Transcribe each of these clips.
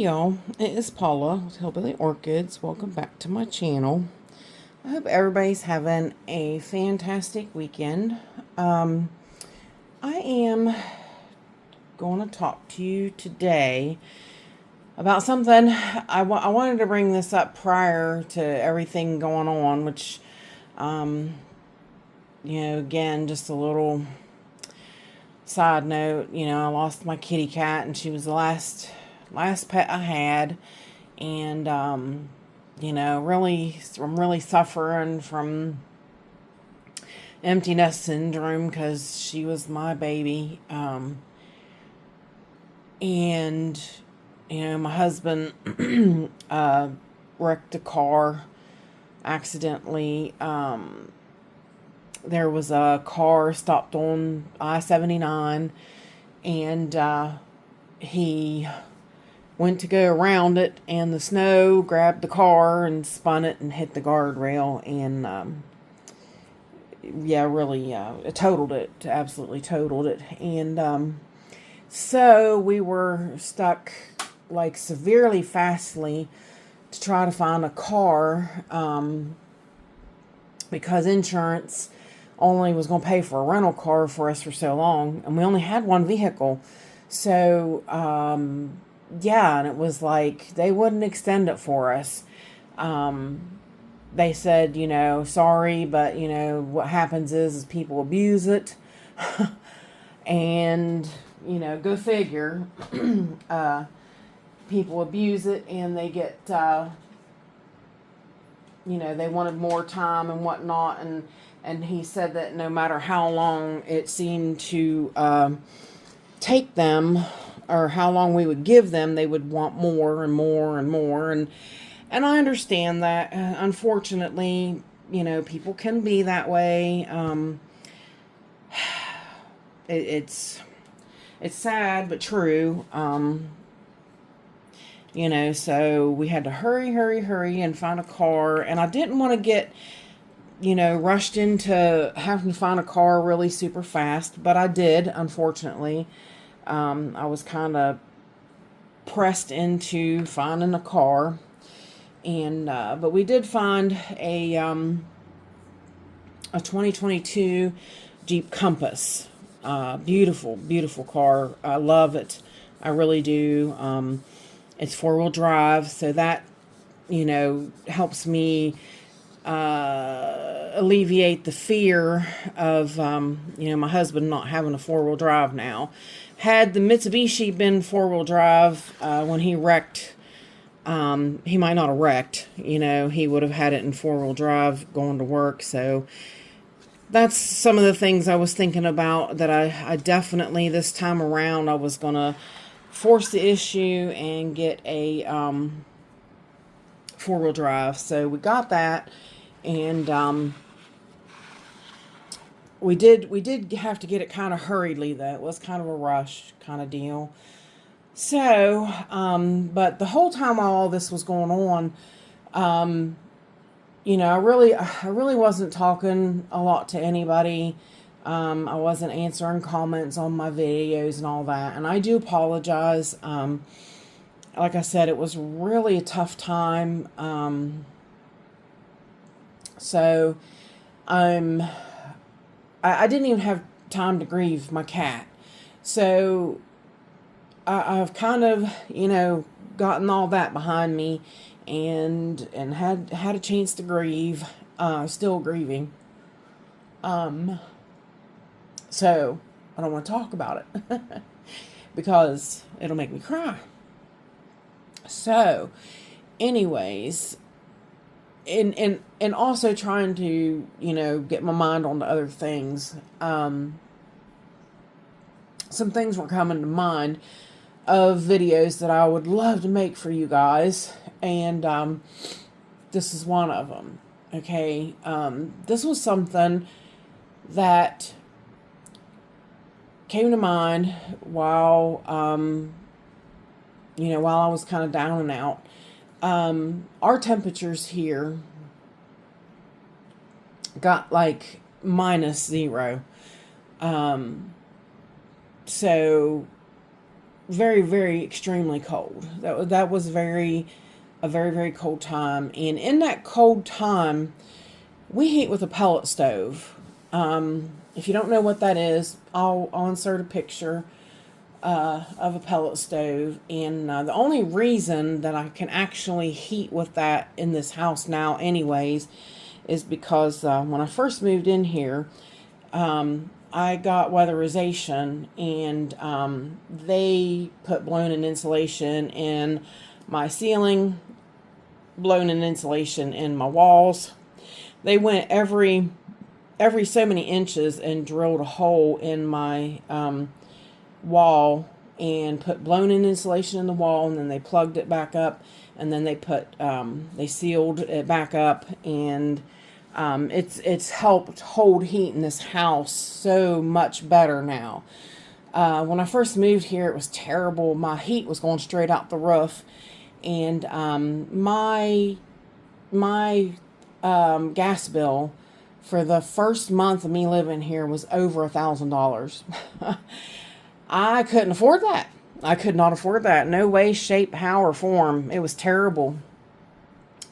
y'all, it is Paula with Hillbilly Orchids. Welcome back to my channel. I hope everybody's having a fantastic weekend. I am going to talk to you today about something. I wanted to bring this up prior to everything going on, which, again, just a little side note. I lost my kitty cat, and she was the last pet I had, and really, I'm really suffering from empty nest syndrome because she was my baby. And my husband wrecked a car accidentally. There was a car stopped on I-79, and he went to go around it, and the snow grabbed the car and spun it and hit the guardrail, and really it totaled it, absolutely totaled it. And so we were stuck, like, severely fastly to try to find a car, because insurance only was going to pay for a rental car for us for so long, and we only had one vehicle. So and it was like they wouldn't extend it for us. They said, sorry, but what happens is people abuse it. And go figure. People abuse it, and they get they wanted more time and whatnot, and he said that no matter how long it seemed to take them, or how long we would give them, they would want more and more and more. And I understand that. Unfortunately, people can be that way. It's sad but true. So we had to hurry and find a car, and I didn't want to get rushed into having to find a car really super fast, but I did, unfortunately. I was kind of pressed into finding a car, and but we did find a 2022 Jeep Compass. Beautiful car. I love it. I really do. It's 4-wheel drive, so that helps me alleviate the fear of my husband not having a 4-wheel drive now. Had the Mitsubishi been 4-wheel drive when he wrecked, he might not have wrecked. He would have had it in 4-wheel drive going to work. So that's some of the things I was thinking about, that I definitely, this time around, I was going to force the issue and get a 4-wheel drive. So we got that, and we did have to get it kind of hurriedly, though. It was kind of a rush kind of deal. So, but the whole time while all this was going on, I really wasn't talking a lot to anybody. I wasn't answering comments on my videos and all that, and I do apologize. Like I said, it was really a tough time. So I didn't even have time to grieve my cat. So I've kind of, gotten all that behind me, and had a chance to grieve. Still grieving. So I don't want to talk about it because it'll make me cry. So, anyways, and also trying to, get my mind on to other things. Some things were coming to mind of videos that I would love to make for you guys, and this is one of them. Okay, this was something that came to mind while while I was kind of down and out. Our temperatures here got like -0. So very, very extremely cold. That was a very, very cold time. And in that cold time, we heat with a pellet stove. If you don't know what that is, I'll insert a picture of a pellet stove. And the only reason that I can actually heat with that in this house now, anyways, is because when I first moved in here, I got weatherization, and they put blown-in insulation in my ceiling, blown-in insulation in my walls. They went every so many inches and drilled a hole in my wall and put blown-in insulation in the wall, and then they plugged it back up, and then they sealed it back up, and it's helped hold heat in this house so much better now. When I first moved here, it was terrible. My heat was going straight out the roof, and my gas bill for the first month of me living here was over $1,000. I couldn't afford that. I could not afford that. No way, shape, how, or form. It was terrible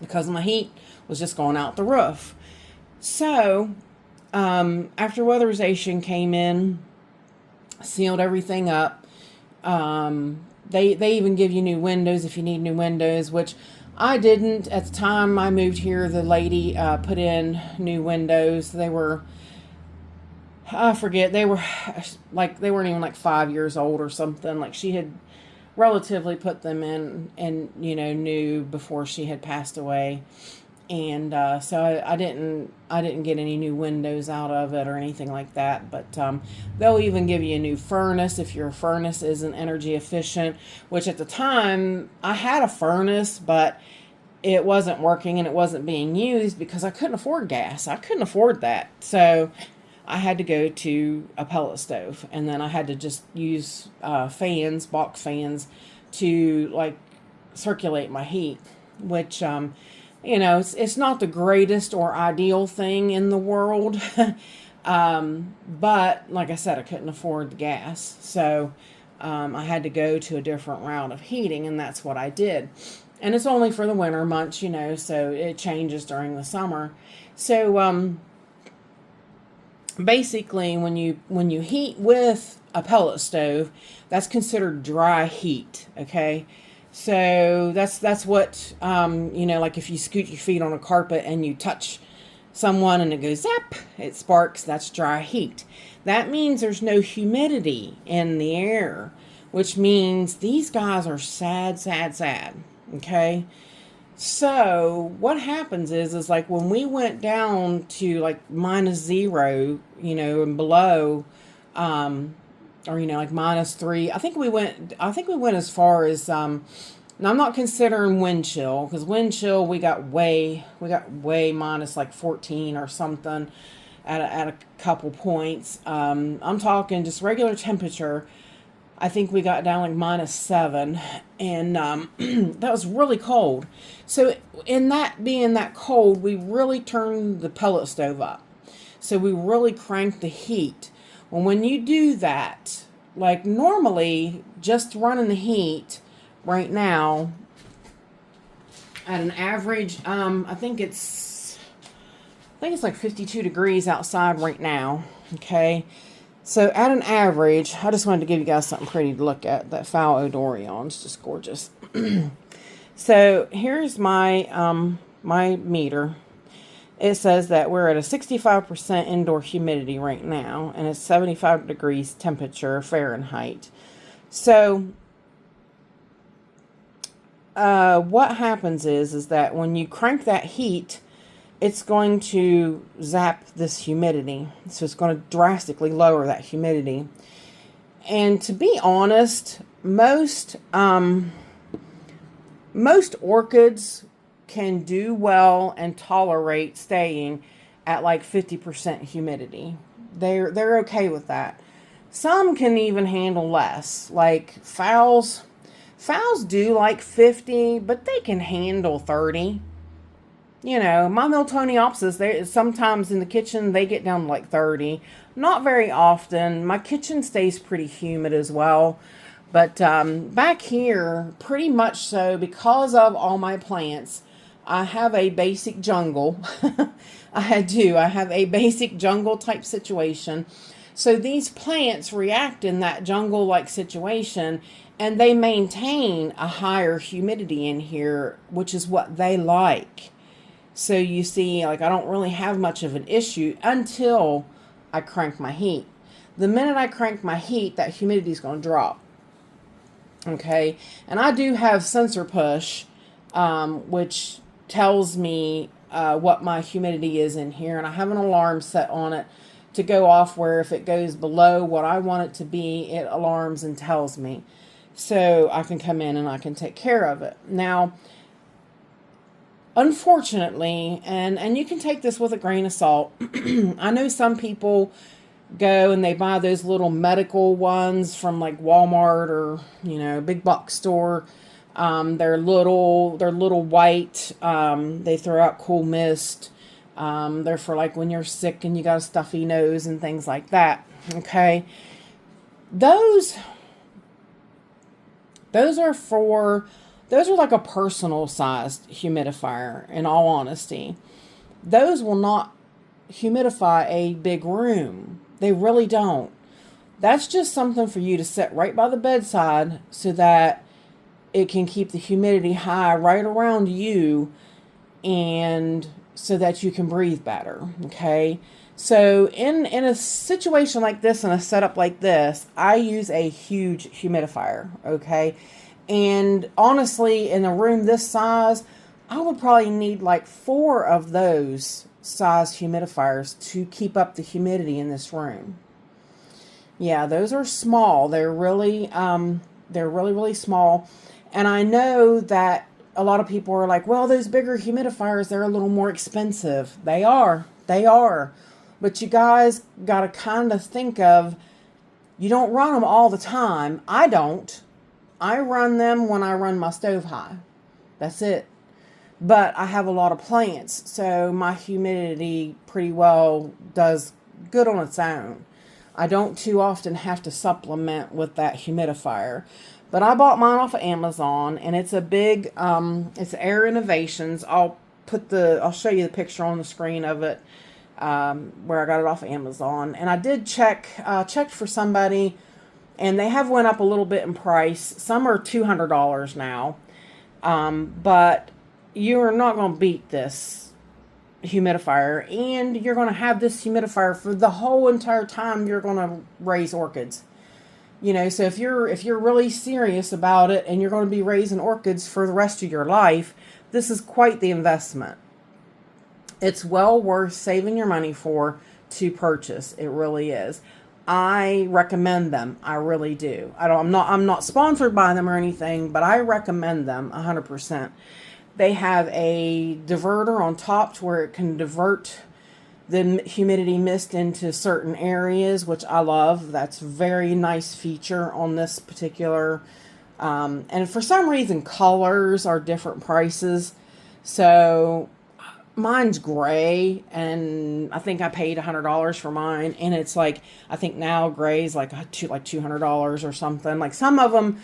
because my heat was just going out the roof. So, after weatherization came in, sealed everything up, they even give you new windows if you need new windows, which I didn't. At the time I moved here, the lady put in new windows. They were, I forget, they weren't even like 5 years old or something. Like, she had relatively put them in and, new before she had passed away. And so I didn't get any new windows out of it or anything like that. But they'll even give you a new furnace if your furnace isn't energy efficient, which at the time I had a furnace, but it wasn't working and it wasn't being used because I couldn't afford gas. I couldn't afford that. So I had to go to a pellet stove, and then I had to just use fans, box fans, to like circulate my heat, which it's not the greatest or ideal thing in the world. But like I said, I couldn't afford the gas. So I had to go to a different route of heating, and that's what I did. And it's only for the winter months, so it changes during the summer. So basically, when you heat with a pellet stove, that's considered dry heat, okay? So that's what, like if you scoot your feet on a carpet and you touch someone and it goes zap, it sparks, that's dry heat. That means there's no humidity in the air, which means these guys are sad, sad, sad, okay? So what happens is like when we went down to like -0, and below, or like -3. I think we went as far as now I'm not considering wind chill, because wind chill we got way minus like 14 or something at a couple points. I'm talking just regular temperature. I think we got down like -7, and that was really cold. So in that being that cold, we really turned the pellet stove up. So we really cranked the heat. Well, when you do that, like normally just running the heat right now at an average, I think it's like 52 degrees outside right now. Okay. So at an average, I just wanted to give you guys something pretty to look at. That Foul Odorion is just gorgeous. So here's my my meter. It says that we're at a 65% indoor humidity right now, and it's 75 degrees temperature Fahrenheit. So what happens is that when you crank that heat, it's going to zap this humidity. So it's going to drastically lower that humidity. And to be honest, most orchids can do well and tolerate staying at like 50% humidity. They're okay with that. Some can even handle less. Like phals do like 50, but they can handle 30. My Miltoniopsis, they sometimes in the kitchen they get down to like 30. Not very often. My kitchen stays pretty humid as well, But back here, pretty much so, because of all my plants, I have a basic jungle. I do. I have a basic jungle type situation. So these plants react in that jungle like situation, and they maintain a higher humidity in here, which is what they like. So you see, like, I don't really have much of an issue until I crank my heat. The minute I crank my heat, that humidity is going to drop. Okay, and I do have sensor push, which tells me what my humidity is in here, and I have an alarm set on it to go off where if it goes below what I want it to be, it alarms and tells me. So I can come in and I can take care of it. Now, unfortunately, and you can take this with a grain of salt, I know some people go and they buy those little medical ones from like Walmart or, big box store. They're little white. They throw out cool mist. They're for like when you're sick and you got a stuffy nose and things like that. Okay. Those are like a personal sized humidifier, in all honesty. Those will not humidify a big room. They really don't. That's just something for you to set right by the bedside so that it can keep the humidity high right around you, and so that you can breathe better. Okay. So in a situation like this, in a setup like this, I use a huge humidifier. Okay. And honestly, in a room this size, I would probably need like 4 of those size humidifiers to keep up the humidity in this room. Yeah, those are small. They're really, really small. And I know that a lot of people are like, well, those bigger humidifiers, they're a little more expensive. They are. But you guys got to kind of think of, you don't run them all the time. I don't. I run them when I run my stove high. That's it. But I have a lot of plants, so my humidity pretty well does good on its own. I don't too often have to supplement with that humidifier. But I bought mine off of Amazon, and it's a big, it's Air Innovations. I'll show you the picture on the screen of it, where I got it off of Amazon. And I did checked for somebody, and they have went up a little bit in price. Some are $200 now. But you're not going to beat this humidifier, and you're going to have this humidifier for the whole entire time you're going to raise orchids. So if you're really serious about it and you're going to be raising orchids for the rest of your life, this is quite the investment. It's well worth saving your money to purchase. It really is. I recommend them. I really do. I'm not sponsored by them or anything, but I recommend them 100%. They have a diverter on top to where it can divert the humidity mist into certain areas, which I love. That's a very nice feature on this particular. And for some reason, colors are different prices. So mine's gray, and I think I paid $100 for mine. And it's like, I think now gray's like $200 or something. Like some of them,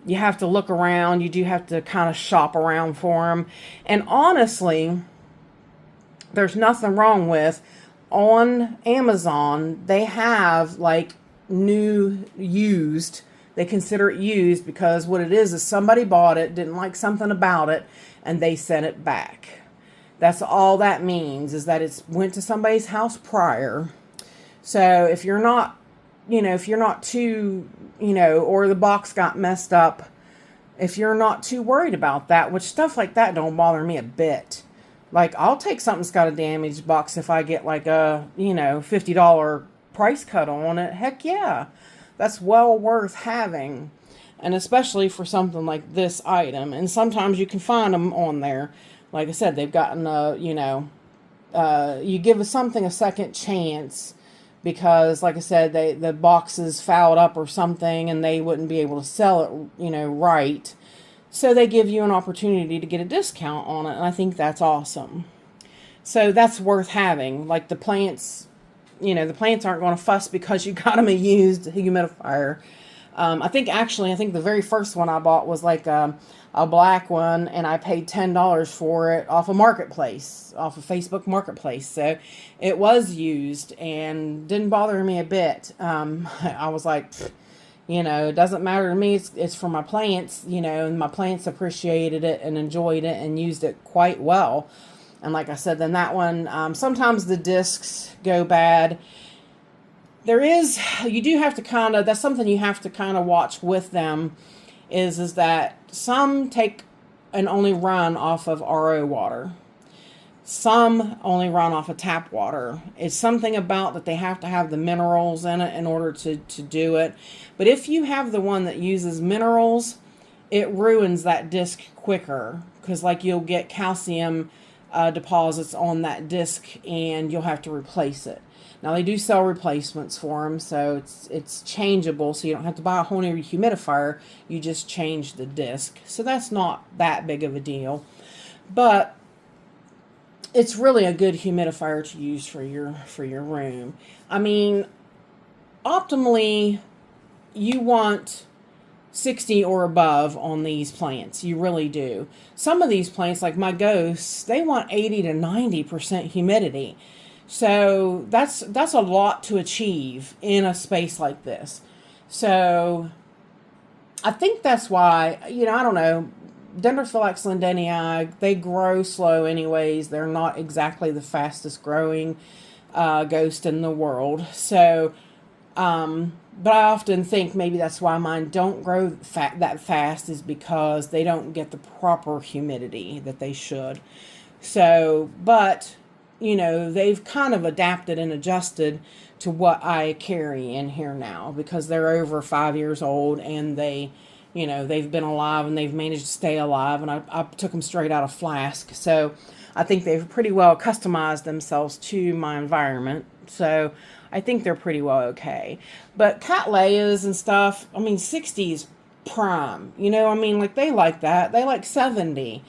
you have to look around. You do have to kind of shop around for them. And honestly, there's nothing wrong with, on Amazon, they have like new used. They consider it used because what it is somebody bought it, didn't like something about it, and they sent it back. That's all that means, is that it's went to somebody's house prior. So if you're not too, or the box got messed up, if you're not too worried about that, which stuff like that don't bother me a bit. Like, I'll take something that's got a damaged box if I get like a, $50 price cut on it. Heck yeah. That's well worth having. And especially for something like this item. And sometimes you can find them on there. Like I said, they've gotten you give something a second chance, because like I said, the box is fouled up or something and they wouldn't be able to sell it, right. So they give you an opportunity to get a discount on it, and I think that's awesome. So that's worth having. Like the plants, the plants aren't going to fuss because you got them a used humidifier. I think the very first one I bought was like a black one, and I paid $10 for it off a marketplace, off of Facebook Marketplace. So it was used and didn't bother me a bit. I was like, it doesn't matter to me. It's for my plants, and my plants appreciated it and enjoyed it and used it quite well. And like I said, then that one, sometimes the discs go bad. You do have to that's something you have to kind of watch with them, is that some take and only run off of RO water. Some only run off of tap water. It's something about that they have to have the minerals in it in order to do it. But if you have the one that uses minerals, it ruins that disc quicker, because like you'll get calcium deposits on that disc and you'll have to replace it. Now they do sell replacements for them, so it's changeable, so you don't have to buy a whole new humidifier. You just change the disc, so that's not that big of a deal. But it's really a good humidifier to use for your room. I mean, optimally, you want 60 or above on these plants. You really do. Some of these plants, like my ghosts, they want 80 to 90% humidity. So that's a lot to achieve in a space like this. So I think that's why, I don't know, Dendrophylax lindenii, they grow slow anyways. They're not exactly the fastest growing ghost in the world. So, but I often think maybe that's why mine don't grow that fast, is because they don't get the proper humidity that they should. So, but they've kind of adapted and adjusted to what I carry in here now, because they're over 5 years old and they've been alive and they've managed to stay alive, and I took them straight out of flask. So I think they've pretty well customized themselves to my environment. So I think they're pretty well okay. But Cattleyas and stuff, 60 is prime. Like they like that. They like 70.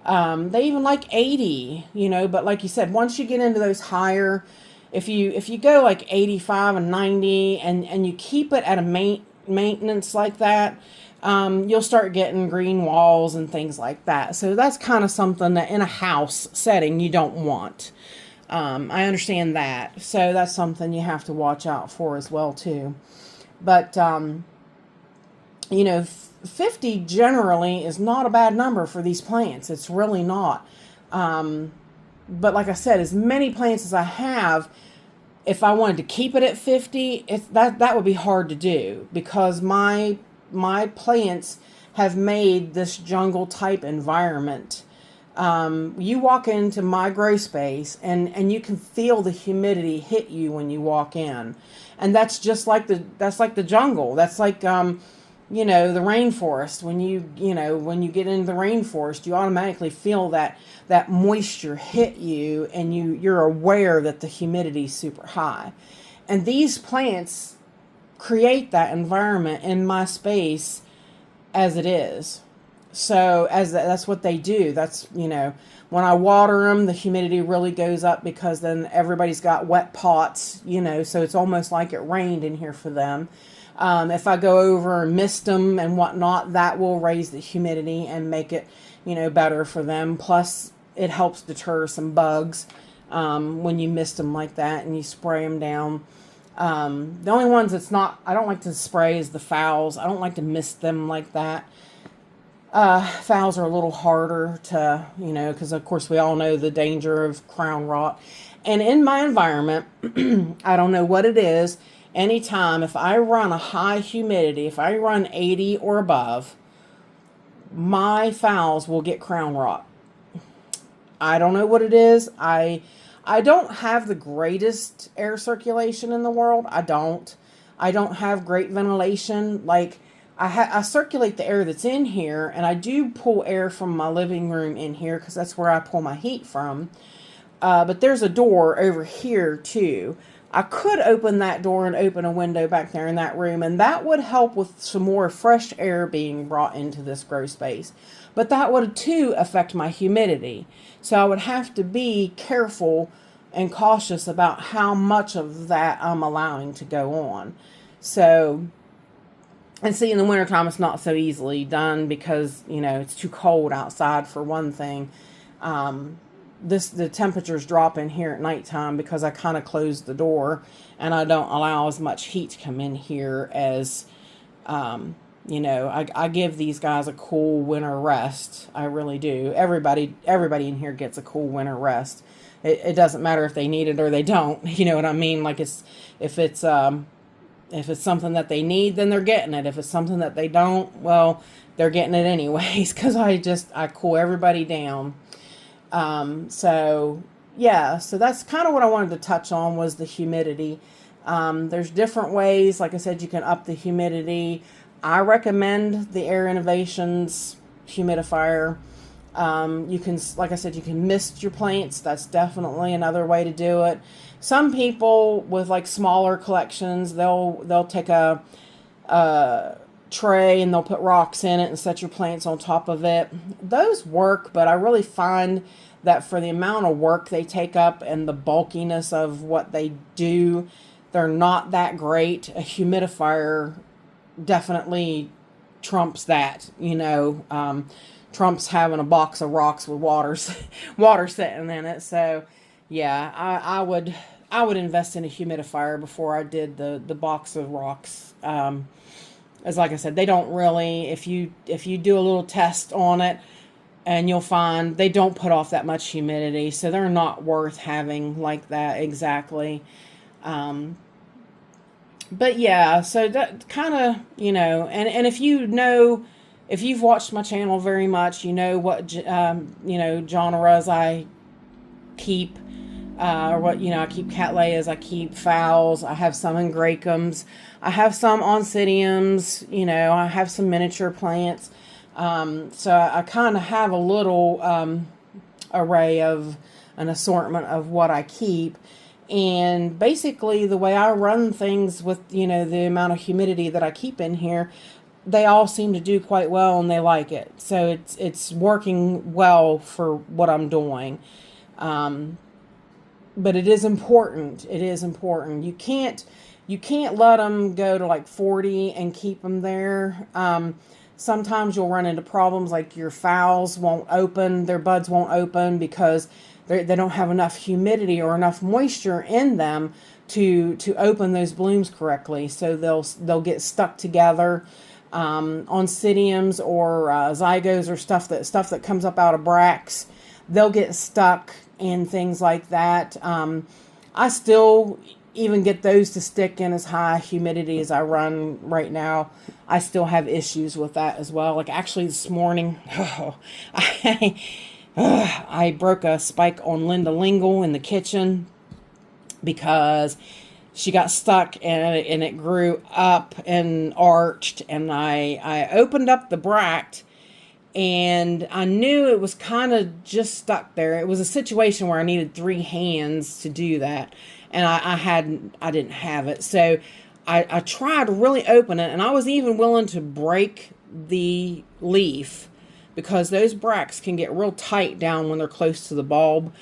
They even like 80, but like you said, once you get into those higher, if you go like 85 and 90 and you keep it at a maintenance like that, you'll start getting green walls and things like that. So that's kind of something that in a house setting you don't want. I understand that. So that's something you have to watch out for as well too. But, 50 generally is not a bad number for these plants. It's really not. But like I said, as many plants as I have, if I wanted to keep it at 50, that would be hard to do, because my plants have made this jungle type environment. You walk into my grow space and you can feel the humidity hit you when you walk in. And that's just like the jungle. That's like, the rainforest. When you get into the rainforest, you automatically feel that moisture hit you, and you're aware that the humidity is super high. And these plants create that environment in my space as it is. So that's what they do. That's, when I water them, the humidity really goes up, because then everybody's got wet pots, so it's almost like it rained in here for them. If I go over and mist them and whatnot, that will raise the humidity and make it, better for them. Plus, it helps deter some bugs when you mist them like that and you spray them down. The only ones I don't like to spray is the phals. I don't like to mist them like that. Phals are a little harder to, because of course we all know the danger of crown rot. And in my environment, I don't know what it is. Anytime, if I run a high humidity, if I run 80 or above, my phals will get crown rot. I don't know what it is. I don't have the greatest air circulation in the world. I don't have great ventilation. Like, I circulate the air that's in here, and I do pull air from my living room in here, because that's where I pull my heat from. But there's a door over here too. I could open that door and open a window back there in that room, and that would help with some more fresh air being brought into this grow space. But that would too affect my humidity. So I would have to be careful and cautious about how much of that I'm allowing to go on. So And see, in the wintertime, it's not so easily done because, it's too cold outside for one thing. The temperatures drop in here at nighttime because I kind of close the door and I don't allow as much heat to come in here as, I give these guys a cool winter rest. I really do. Everybody in here gets a cool winter rest. It doesn't matter if they need it or they don't. You know what I mean? Like if it's something that they need, then they're getting it. If it's something that they don't, well, they're getting it anyways, because I cool everybody down. So that's kind of what I wanted to touch on, was the humidity. There's different ways. Like I said, you can up the humidity. I recommend the Air Innovations humidifier. You can, like I said, you can mist your plants. That's definitely another way to do it. Some people with like smaller collections, they'll take a tray and they'll put rocks in it and set your plants on top of it. Those work, but I really find that for the amount of work they take up and the bulkiness of what they do, they're not that great. A humidifier definitely trumps that, trumps having a box of rocks with water sitting in it. So yeah, I would invest in a humidifier before I did the box of rocks. As like I said, they don't really, if you do a little test on it, and you'll find they don't put off that much humidity, so they're not worth having like that exactly. But yeah, so that kind of, and if if you've watched my channel very much, what, genres I keep, or what, I keep cattleyas, I keep phals, I have some angraecums, I have some oncidiums, I have some miniature plants. So I kind of have a little, array of an assortment of what I keep. And basically the way I run things with, the amount of humidity that I keep in here, they all seem to do quite well and they like it. So it's working well for what I'm doing. But it is important. It is important. You can't let them go to like 40 and keep them there. Sometimes you'll run into problems like your phals won't open, their buds won't open because they don't have enough humidity or enough moisture in them to open those blooms correctly. So they'll get stuck together. Oncidiums or zygos or stuff that comes up out of bracts, they'll get stuck and things like that. I still even get those to stick in as high humidity as I run right now. I still have issues with that as well. Like actually this morning, I broke a spike on Linda Lingle in the kitchen because she got stuck and it grew up and arched, and I opened up the bract and I knew it was kind of just stuck there. It was a situation where I needed 3 hands to do that, and I didn't have it. So I tried to really open it, and I was even willing to break the leaf because those bracts can get real tight down when they're close to the bulb.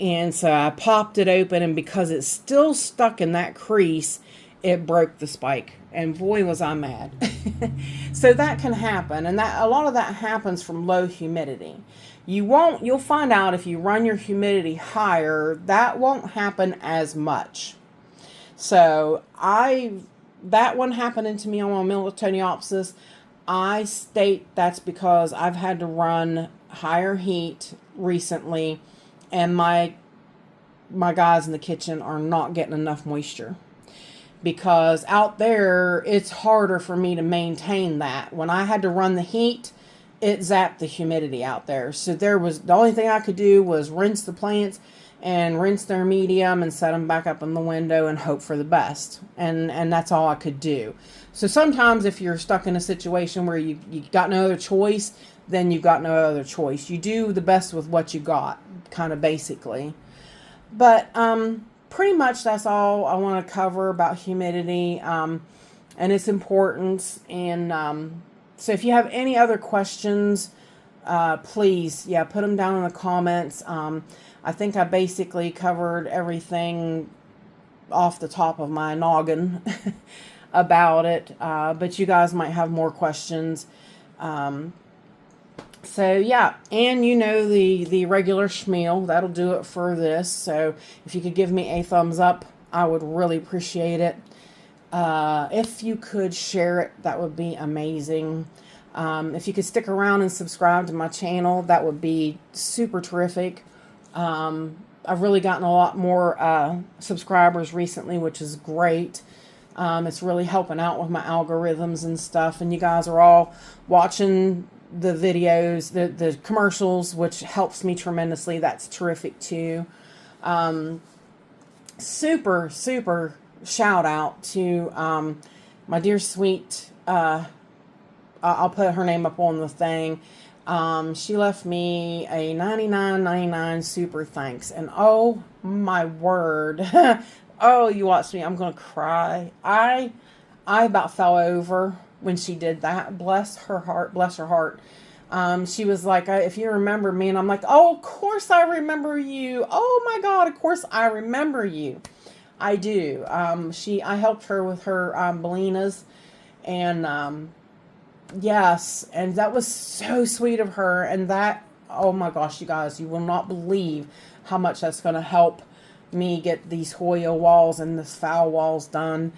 And so I popped it open, and because it's still stuck in that crease, it broke the spike. And boy, was I mad. So that can happen, and that a lot of that happens from low humidity. You'll find out if you run your humidity higher, that won't happen as much. So that one happening to me on my Miltoniopsis. I state that's because I've had to run higher heat recently, and my guys in the kitchen are not getting enough moisture. Because out there, it's harder for me to maintain that. When I had to run the heat, it zapped the humidity out there. So the only thing I could do was rinse the plants and rinse their medium and set them back up in the window and hope for the best. And that's all I could do. So sometimes if you're stuck in a situation where you got no other choice, then you've got no other choice. You do the best with what you got, kind of basically. But pretty much that's all I want to cover about humidity and its importance. And so if you have any other questions, please, put them down in the comments. I think I basically covered everything off the top of my noggin. about it, but you guys might have more questions. So yeah, and the regular schmeal, that'll do it for this. So if you could give me a thumbs up, I would really appreciate it. If you could share it, that would be amazing. If you could stick around and subscribe to my channel, that would be super terrific. I've really gotten a lot more subscribers recently, which is great. It's really helping out with my algorithms and stuff, and you guys are all watching the videos, the commercials, which helps me tremendously. That's terrific too. Super shout out to my dear sweet, I'll put her name up on the thing. She left me a $99.99 super thanks, and oh my word. Oh, you watch me, I'm gonna cry. I about fell over when she did that. Bless her heart, bless her heart. She was like, if you remember me, and I'm like, oh, of course I remember you. Oh my God, of course I remember you. I do. I helped her with her Bellinas, and yes, and that was so sweet of her. And that, oh my gosh, you guys, you will not believe how much that's going to help me get these Hoya walls and this foul walls done.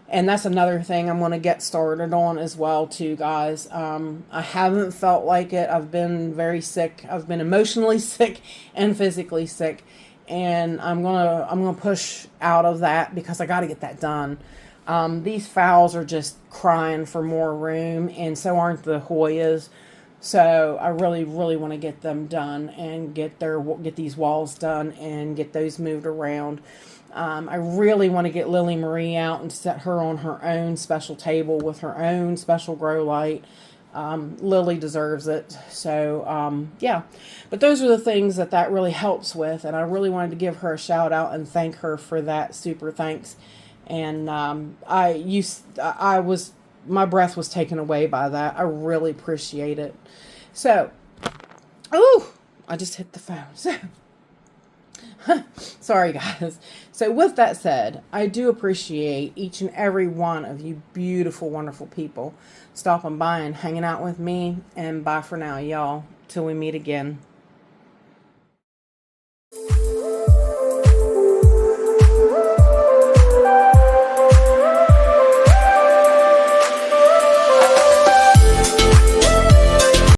And that's another thing I'm going to get started on as well too, guys. I haven't felt like it. I've been very sick. I've been emotionally sick and physically sick. And I'm gonna push out of that because I got to get that done. These fowls are just crying for more room, and so aren't the Hoyas. So I really want to get them done and get these walls done and get those moved around. I really want to get Lily Marie out and set her on her own special table with her own special grow light. Lily deserves it. So, yeah, but those are the things that really helps with, and I really wanted to give her a shout out and thank her for that super thanks. And, my breath was taken away by that. I really appreciate it. So, oh, I just hit the phone. So, sorry guys. So with that said, I do appreciate each and every one of you beautiful, wonderful people stopping by and hanging out with me. And bye for now, y'all. Till we meet again.